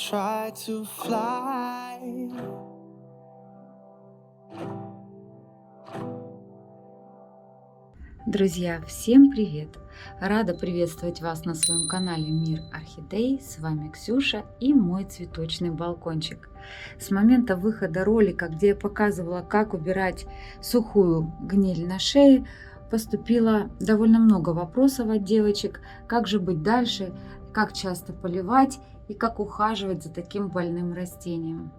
try to fly. Друзья, всем привет! Рада приветствовать вас на своем канале Мир Орхидей. С вами Ксюша и мой цветочный балкончик. С момента выхода ролика, где я показывала, как убирать сухую гниль на шее, поступило довольно много вопросов от девочек, как же быть дальше, как часто поливать и как ухаживать за таким больным растением.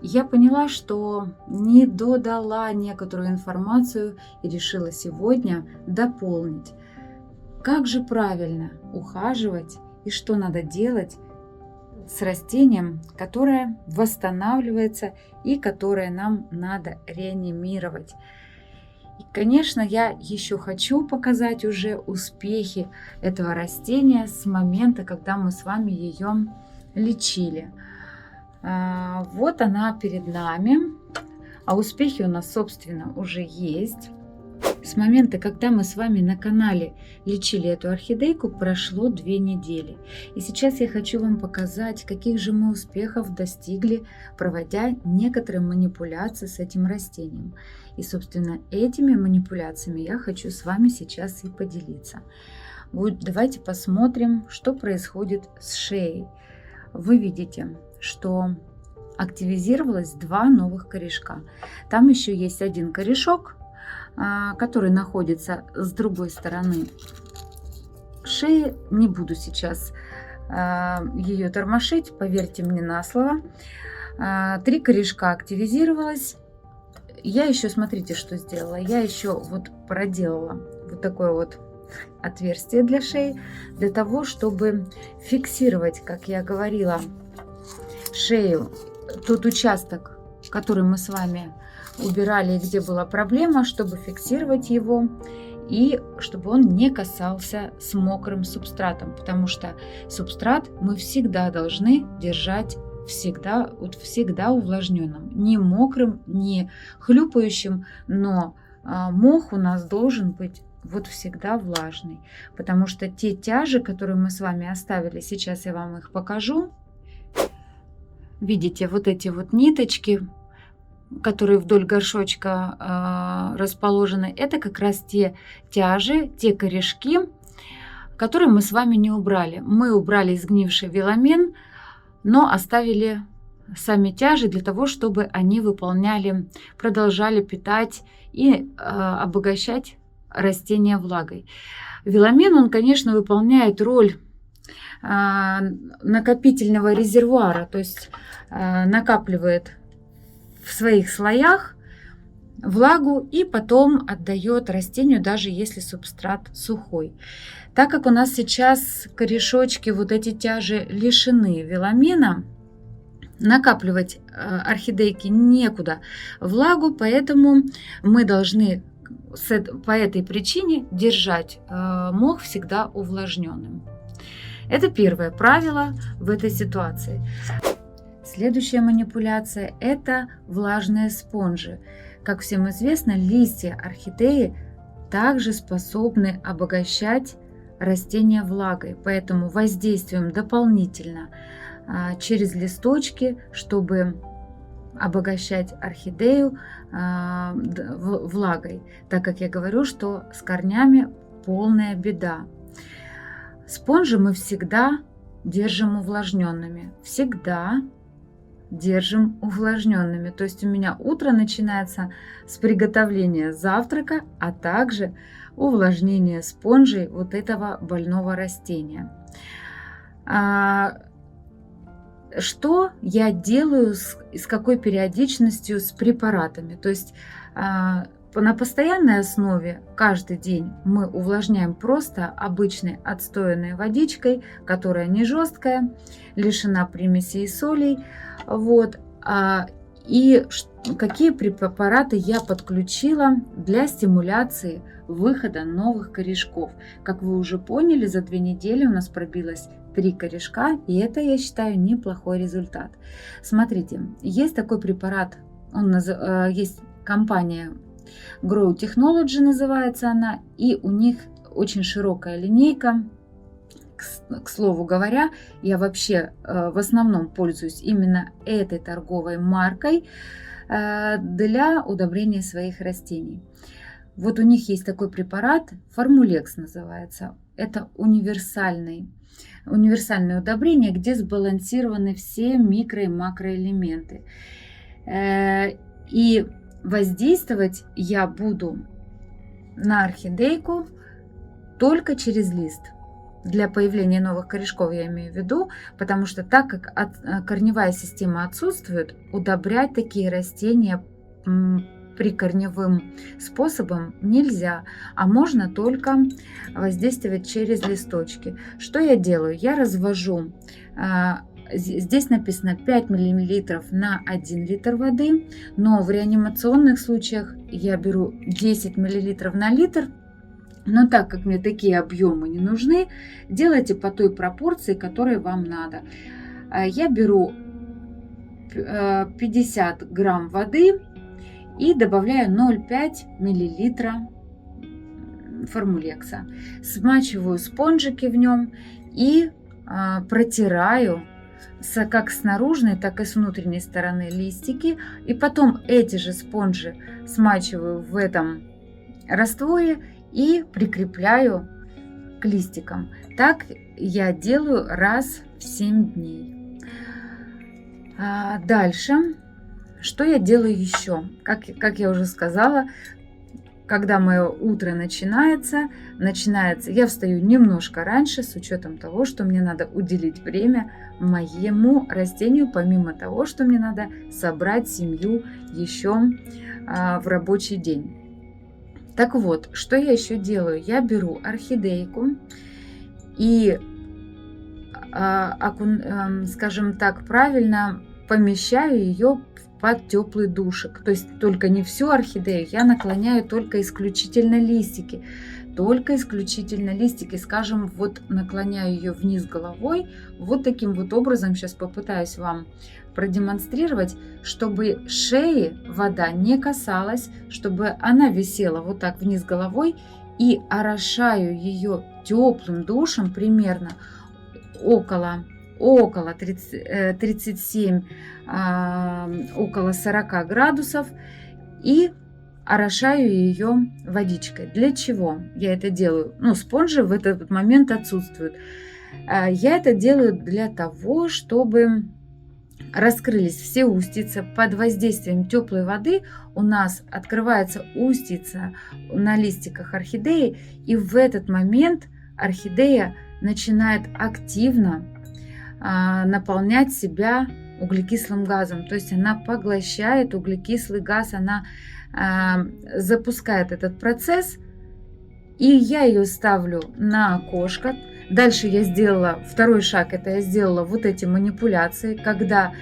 Я поняла, что не додала некоторую информацию и решила сегодня дополнить. Как же правильно ухаживать и что надо делать с растением, которое восстанавливается и которое нам надо реанимировать. И, конечно, я еще хочу показать уже успехи этого растения с момента, когда мы с вами ее лечили. Вот она перед нами, а успехи у нас, собственно, уже есть. С момента, когда мы с вами на канале лечили эту орхидейку, прошло 2 недели. И сейчас я хочу вам показать, каких же мы успехов достигли, проводя некоторые манипуляции с этим растением. И, собственно, этими манипуляциями я хочу с вами сейчас и поделиться. Вот давайте посмотрим, что происходит с шеей. Вы видите, что активизировалось 2 новых корешка. Там еще есть один корешок, который находится с другой стороны шеи. Не буду сейчас ее тормошить, поверьте мне на слово. 3 корешка активизировалось. Я еще, смотрите, что сделала. Я еще вот проделала вот такое вот отверстие для шеи, для того, чтобы фиксировать, как я говорила, шею, тот участок, который мы с вами убирали, где была проблема, чтобы фиксировать его и чтобы он не касался с мокрым субстратом, потому что субстрат мы всегда должны держать всегда увлажненным, не мокрым, не хлюпающим, но мох у нас должен быть вот всегда влажный, потому что те тяжи, которые мы с вами оставили, сейчас я вам их покажу. Видите, вот эти вот ниточки, которые вдоль горшочка расположены, это как раз те тяжи, те корешки, которые мы с вами не убрали. Мы убрали сгнивший виламен, но оставили сами тяжи для того, чтобы они продолжали питать и обогащать растение влагой. Виламен, он, конечно, выполняет роль накопительного резервуара, то есть накапливает в своих слоях влагу и потом отдает растению, даже если субстрат сухой. Так как у нас сейчас корешочки, вот эти тяжи лишены виламена, накапливать орхидейке некуда влагу, поэтому мы должны по этой причине держать мох всегда увлажненным. Это первое правило в этой ситуации. Следующая манипуляция – это влажные спонжи. Как всем известно, листья орхидеи также способны обогащать растения влагой, поэтому воздействуем дополнительно через листочки, чтобы обогащать орхидею влагой, так как я говорю, что с корнями полная беда. Спонжи мы всегда держим увлажненными. Всегда держим увлажненными. То есть у меня утро начинается с приготовления завтрака, а также увлажнения спонжей вот этого больного растения. Что я делаю, с какой периодичностью с препаратами? То есть на постоянной основе каждый день мы увлажняем просто обычной отстоянной водичкой, которая не жесткая, лишена примесей и солей. Вот. И какие препараты я подключила для стимуляции выхода новых корешков. Как вы уже поняли, за 2 недели у нас пробилось 3 корешка, и это, я считаю, неплохой результат. Смотрите, есть такой препарат, есть компания Grow Technology называется она, и у них очень широкая линейка К слову говоря, я вообще в основном пользуюсь именно этой торговой маркой для удобрения своих растений. Вот у них есть такой препарат, Формулекс называется. Это универсальное удобрение, где сбалансированы все микро- и макроэлементы. И воздействовать я буду на орхидейку только через лист. Для появления новых корешков я имею в виду, потому что так как корневая система отсутствует, удобрять такие растения прикорневым способом нельзя, а можно только воздействовать через листочки. Что я делаю? Я развожу, здесь написано 5 мл на 1 литр воды, но в реанимационных случаях я беру 10 мл на литр. Но так как мне такие объемы не нужны, делайте по той пропорции, которой вам надо. Я беру 50 грамм воды и добавляю 0,5 мл формулекса. Смачиваю спонжики в нем и протираю как с наружной, так и с внутренней стороны листики. И потом эти же спонжи смачиваю в этом растворе и прикрепляю к листикам. Так я делаю раз в 7 дней. Дальше, что я делаю еще? Как я уже сказала, когда мое утро начинается, я встаю немножко раньше, с учетом того, что мне надо уделить время моему растению, помимо того, что мне надо собрать семью еще в рабочий день. Так вот, что я еще делаю? Я беру орхидейку и, скажем так, правильно помещаю ее под теплый душик. То есть только не всю орхидею, я наклоняю только исключительно листики. Скажем, вот наклоняю ее вниз головой. Вот таким вот образом сейчас попытаюсь вам продемонстрировать, чтобы шеи вода не касалась, чтобы она висела вот так вниз головой, и орошаю ее теплым душем примерно около 37, около 40 градусов, и орошаю ее водичкой. Для чего я это делаю? Спонжи в этот момент отсутствуют. Я это делаю для того, чтобы раскрылись все устицы. Под воздействием теплой воды у нас открывается устица на листиках орхидеи, и в этот момент орхидея начинает активно наполнять себя углекислым газом. То есть она поглощает углекислый газ, она запускает этот процесс, и я ее ставлю на окошко. Дальше я сделала второй шаг, это я сделала вот эти манипуляции, когда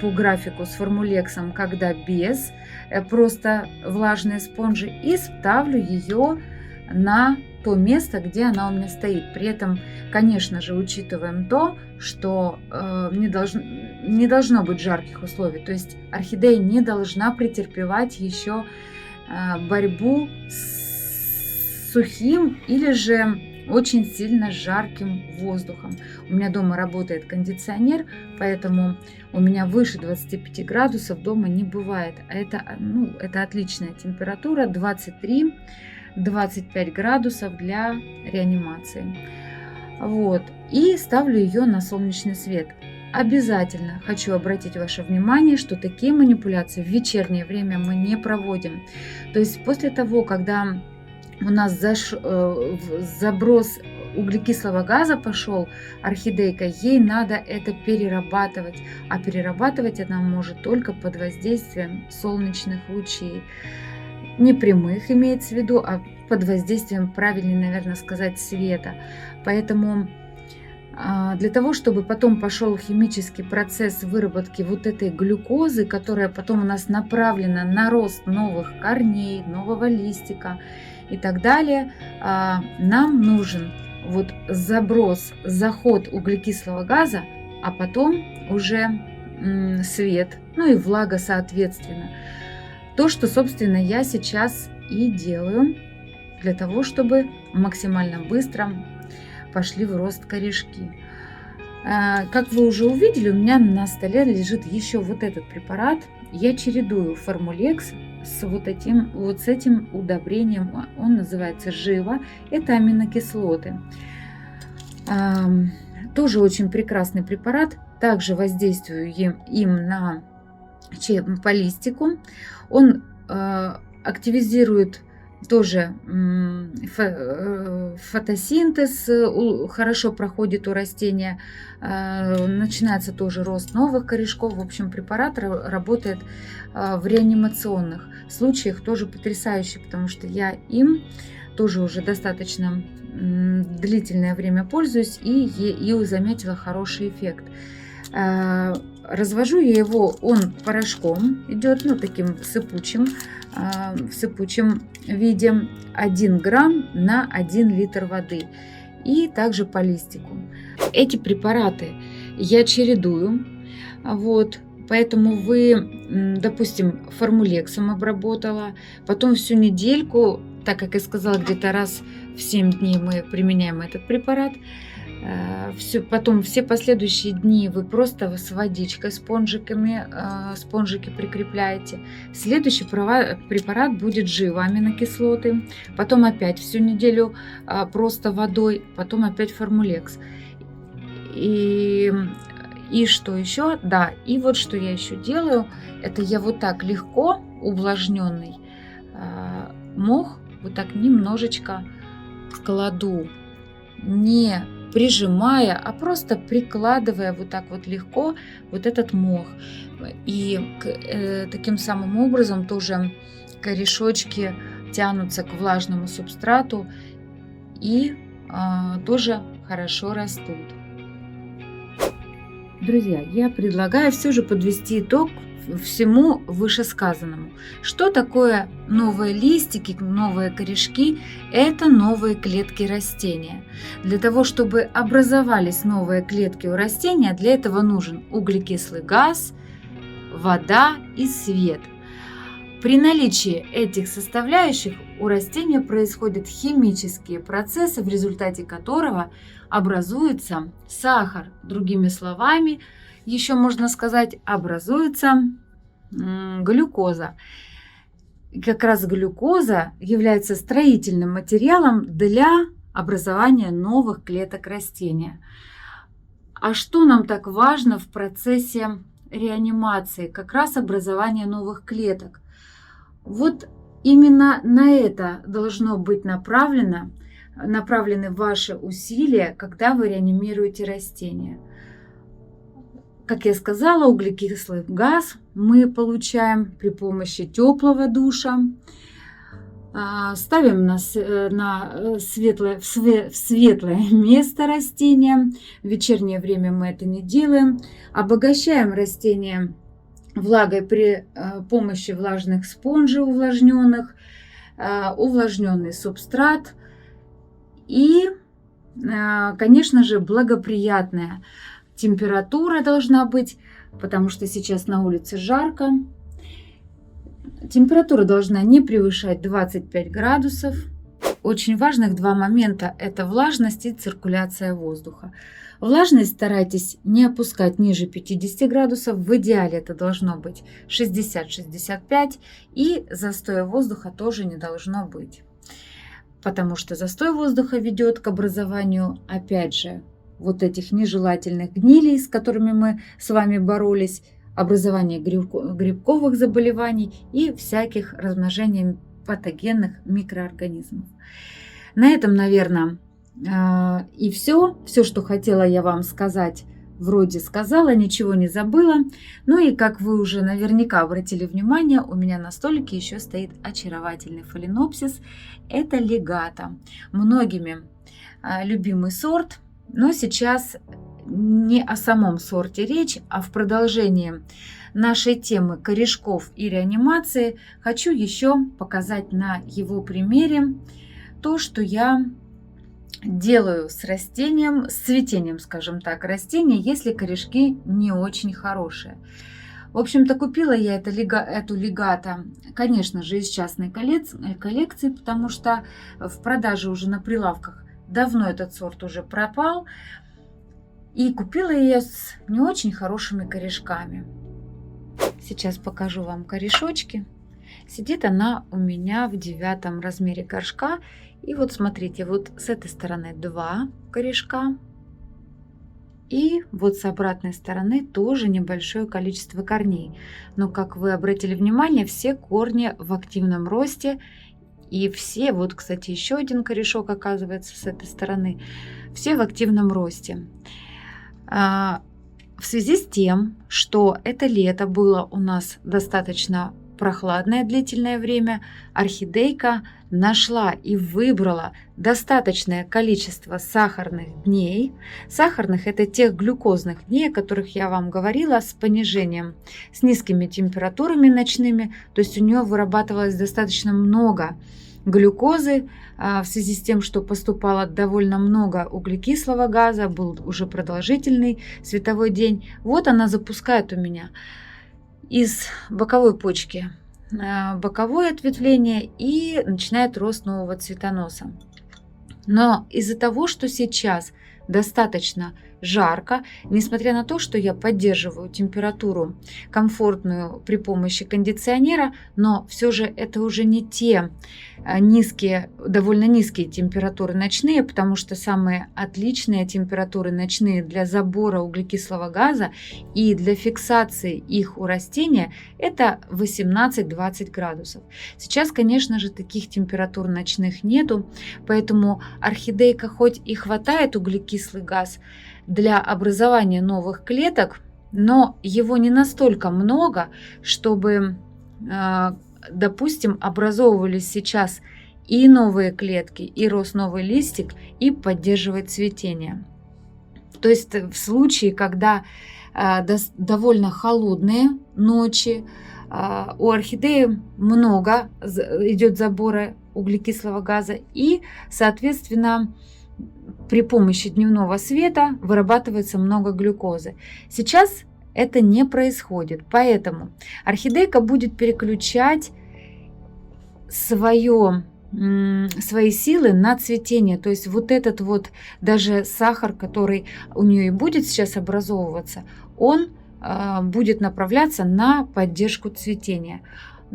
по графику с формулексом, когда без, просто влажные спонжи, и ставлю ее на то место, где она у меня стоит. При этом, конечно же, учитываем то, что не должно быть жарких условий. То есть орхидея не должна претерпевать еще борьбу с сухим или же очень сильно жарким воздухом. У меня дома работает кондиционер, поэтому у меня выше 25 градусов дома не бывает. А это отличная температура, 23-25 градусов для реанимации. Вот. И ставлю ее на солнечный свет. Обязательно хочу обратить ваше внимание, что такие манипуляции в вечернее время мы не проводим. То есть после того, когда у нас заброс углекислого газа пошел, орхидейка, ей надо это перерабатывать. А перерабатывать она может только под воздействием солнечных лучей. Не прямых имеется в виду, а под воздействием, правильнее, наверное, сказать, света. Поэтому для того, чтобы потом пошел химический процесс выработки вот этой глюкозы, которая потом у нас направлена на рост новых корней, нового листика и так далее, нам нужен вот заход углекислого газа, а потом уже свет, и влага соответственно. То, что, собственно, я сейчас и делаю для того, чтобы максимально быстро пошли в рост корешки. Как вы уже увидели, у меня на столе лежит еще вот этот препарат. Я чередую формулекс с с этим удобрением. Он называется Жива. Это аминокислоты. Тоже очень прекрасный препарат. Также воздействую им по листику. Он активизирует тоже фотосинтез, хорошо проходит у растения, начинается тоже рост новых корешков. В общем, препарат работает в реанимационных случаях тоже потрясающе, потому что я им тоже уже достаточно длительное время пользуюсь и заметила хороший эффект. Развожу я его, он порошком идет, таким сыпучим, в сыпучем виде, 1 грамм на 1 литр воды, и также по листику. Эти препараты я чередую, поэтому допустим, формулексом обработала, потом всю недельку, так как я сказала, где-то раз в 7 дней мы применяем этот препарат. Потом все последующие дни вы просто с водичкой, спонжики прикрепляете. Следующий препарат будет Жива, аминокислоты. Потом опять всю неделю просто водой, потом опять формулекс. И что еще? Да, и вот что я еще делаю, это я вот так легко увлажненный мох вот так немножечко кладу, не прижимая, а просто прикладывая вот так вот легко вот этот мох. И таким самым образом тоже корешочки тянутся к влажному субстрату и тоже хорошо растут. Друзья, я предлагаю все же подвести итог всему вышесказанному. Что такое новые листики, новые корешки? Это новые клетки растения. Для того, чтобы образовались новые клетки у растения, для этого нужен углекислый газ, вода и свет. При наличии этих составляющих у растения происходят химические процессы, в результате которого образуется сахар. Другими словами, еще можно сказать, образуется глюкоза. Как раз глюкоза является строительным материалом для образования новых клеток растения. А что нам так важно в процессе реанимации? Как раз образование новых клеток. Вот именно на это должно быть направлены ваши усилия, когда вы реанимируете растения. Как я сказала, углекислый газ мы получаем при помощи теплого душа. Ставим в светлое место растения. В вечернее время мы это не делаем. Обогащаем растения влагой при помощи влажных спонжей увлажненных, увлажненный субстрат и, конечно же, благоприятная температура должна быть, потому что сейчас на улице жарко. Температура должна не превышать 25 градусов. Очень важных 2 момента – это влажность и циркуляция воздуха. Влажность старайтесь не опускать ниже 50 градусов. В идеале это должно быть 60-65. И застоя воздуха тоже не должно быть. Потому что застой воздуха ведет к образованию, опять же, вот этих нежелательных гнилей, с которыми мы с вами боролись, образование грибковых заболеваний и всяких размножений патогенных микроорганизмов. На этом, наверное, и все. Все, что хотела я вам сказать, вроде сказала, ничего не забыла. Ну и, как вы уже наверняка обратили внимание, у меня на столике еще стоит очаровательный фаленопсис. Это легато. Многими любимый сорт. Но сейчас не о самом сорте речь, а в продолжении нашей темы корешков и реанимации хочу еще показать на его примере то, что я делаю с растением, с цветением, скажем так, растения, если корешки не очень хорошие. В общем-то, купила я эту легато, конечно же, из частной коллекции, потому что в продаже уже на прилавках давно этот сорт уже пропал. И купила ее с не очень хорошими корешками. Сейчас покажу вам корешочки. Сидит она у меня в 9 размере горшка. И вот смотрите, вот с этой стороны 2 корешка. И вот с обратной стороны тоже небольшое количество корней. Но, как вы обратили внимание, все корни в активном росте. И все, вот, кстати, еще один корешок оказывается с этой стороны, все в активном росте. В связи с тем, что это лето было у нас достаточно прохладное длительное время, орхидейка нашла и выбрала достаточное количество сахарных дней. Сахарных — это тех глюкозных дней, о которых я вам говорила, с понижением, с низкими температурами ночными. То есть у нее вырабатывалось достаточно много глюкозы в связи с тем, что поступало довольно много углекислого газа, был уже продолжительный световой день. Вот она запускает у меня из боковой почки боковое ответвление и начинает рост нового цветоноса. Но из-за того, что сейчас достаточно жарко, несмотря на то, что я поддерживаю температуру комфортную при помощи кондиционера, но все же это уже не те низкие, довольно низкие температуры ночные, потому что самые отличные температуры ночные для забора углекислого газа и для фиксации их у растения — это 18-20 градусов. Сейчас, конечно же, таких температур ночных нету, поэтому орхидейка хоть и хватает углекислый газ для образования новых клеток, но его не настолько много, чтобы, допустим, образовывались сейчас и новые клетки, и рос новый листик, и поддерживать цветение. То есть в случае, когда довольно холодные ночи, у орхидеи много идет забора углекислого газа, и, соответственно, при помощи дневного света вырабатывается много глюкозы. Сейчас это не происходит, поэтому орхидейка будет переключать свои силы на цветение. То есть вот этот вот даже сахар, который у нее и будет сейчас образовываться, он будет направляться на поддержку цветения.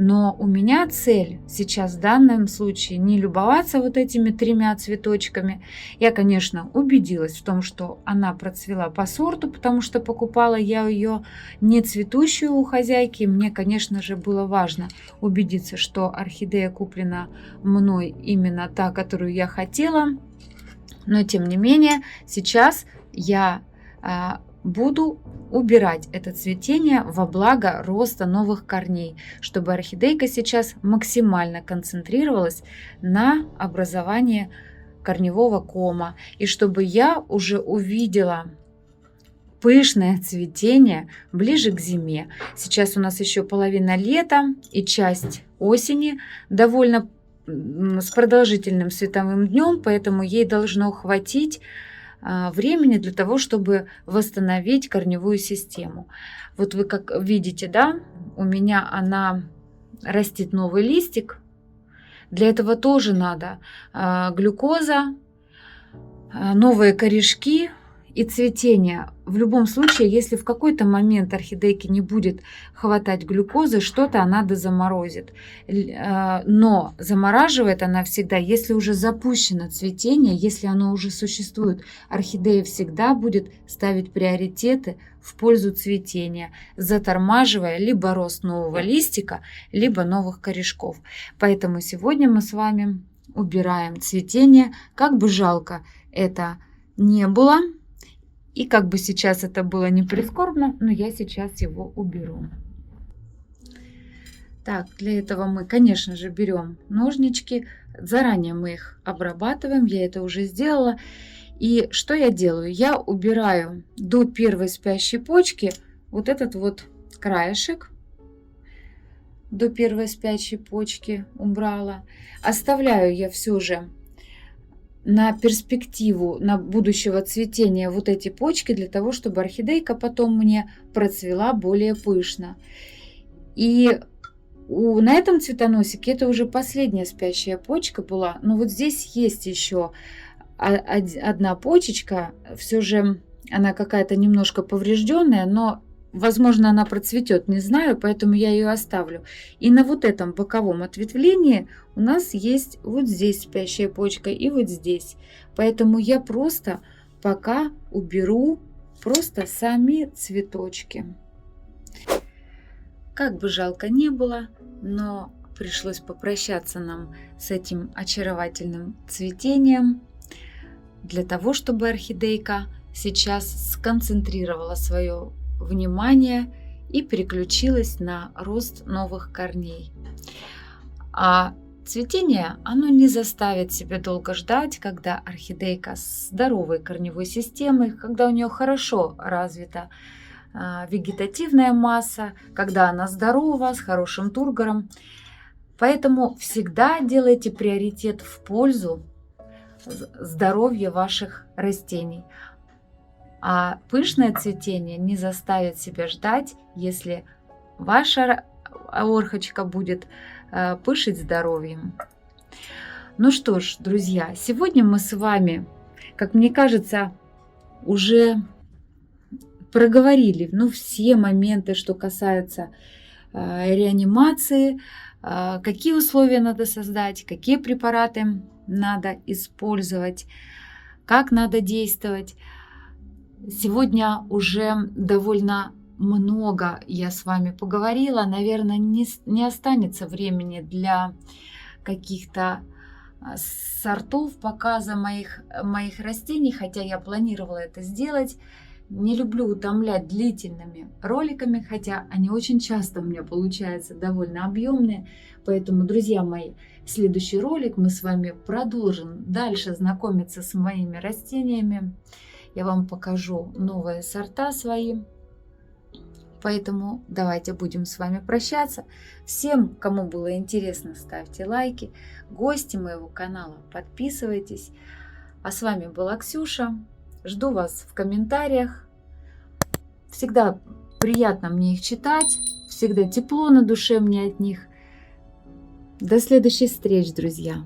Но у меня цель сейчас в данном случае не любоваться вот этими 3 цветочками. Я, конечно, убедилась в том, что она процвела по сорту, потому что покупала я ее не цветущую у хозяйки. Мне, конечно же, было важно убедиться, что орхидея куплена мной именно та, которую я хотела. Но, тем не менее, сейчас я буду убирать это цветение во благо роста новых корней, чтобы орхидейка сейчас максимально концентрировалась на образовании корневого кома, и чтобы я уже увидела пышное цветение ближе к зиме. Сейчас у нас еще половина лета и часть осени, довольно с продолжительным световым днем, поэтому ей должно хватить времени для того, чтобы восстановить корневую систему. Вот вы как видите, да, у меня она растит новый листик. Для этого тоже надо глюкоза, новые корешки и цветение. В любом случае, если в какой-то момент орхидейке не будет хватать глюкозы, что-то она дозаморозит. Но замораживает она всегда, если уже запущено цветение, если оно уже существует. Орхидея всегда будет ставить приоритеты в пользу цветения, затормаживая либо рост нового листика, либо новых корешков. Поэтому сегодня мы с вами убираем цветение. Как бы жалко это не было, и как бы сейчас это было не прискорбно, но я сейчас его уберу. Так, для этого мы, конечно же, берем ножнички. Заранее мы их обрабатываем. Я это уже сделала. И что я делаю? Я убираю до первой спящей почки вот этот вот краешек. До первой спящей почки убрала. Оставляю я все же на перспективу, на будущего цветения вот эти почки, для того, чтобы орхидейка потом мне процвела более пышно. И на этом цветоносике это уже последняя спящая почка была, но вот здесь есть еще одна почечка, все же она какая-то немножко поврежденная, но, возможно, она процветет, не знаю, поэтому я ее оставлю. И на вот этом боковом ответвлении у нас есть вот здесь спящая почка и вот здесь. Поэтому я просто пока уберу просто сами цветочки. Как бы жалко не было, но пришлось попрощаться нам с этим очаровательным цветением для того, чтобы орхидейка сейчас сконцентрировала свое внимание и переключилась на рост новых корней. А цветение, оно не заставит себя долго ждать, когда орхидейка с здоровой корневой системой, когда у нее хорошо развита вегетативная масса, когда она здорова, с хорошим тургором. Поэтому всегда делайте приоритет в пользу здоровья ваших растений. А пышное цветение не заставит себя ждать, если ваша орхочка будет пышить здоровьем. Ну что ж, друзья, сегодня мы с вами, как мне кажется, уже проговорили все моменты, что касаются реанимации, какие условия надо создать, какие препараты надо использовать, как надо действовать. Сегодня уже довольно много я с вами поговорила. Наверное, не останется времени для каких-то сортов показа моих растений, хотя я планировала это сделать. Не люблю утомлять длительными роликами, хотя они очень часто у меня получаются довольно объемные. Поэтому, друзья мои, следующий ролик мы с вами продолжим дальше знакомиться с моими растениями. Я вам покажу новые сорта свои. Поэтому давайте будем с вами прощаться. Всем, кому было интересно, ставьте лайки. Гости моего канала, подписывайтесь. А с вами была Ксюша. Жду вас в комментариях. Всегда приятно мне их читать. Всегда тепло на душе мне от них. До следующих встреч, друзья.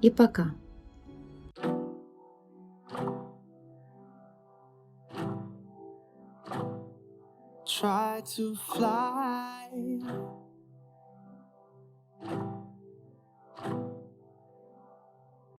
И пока. Try to fly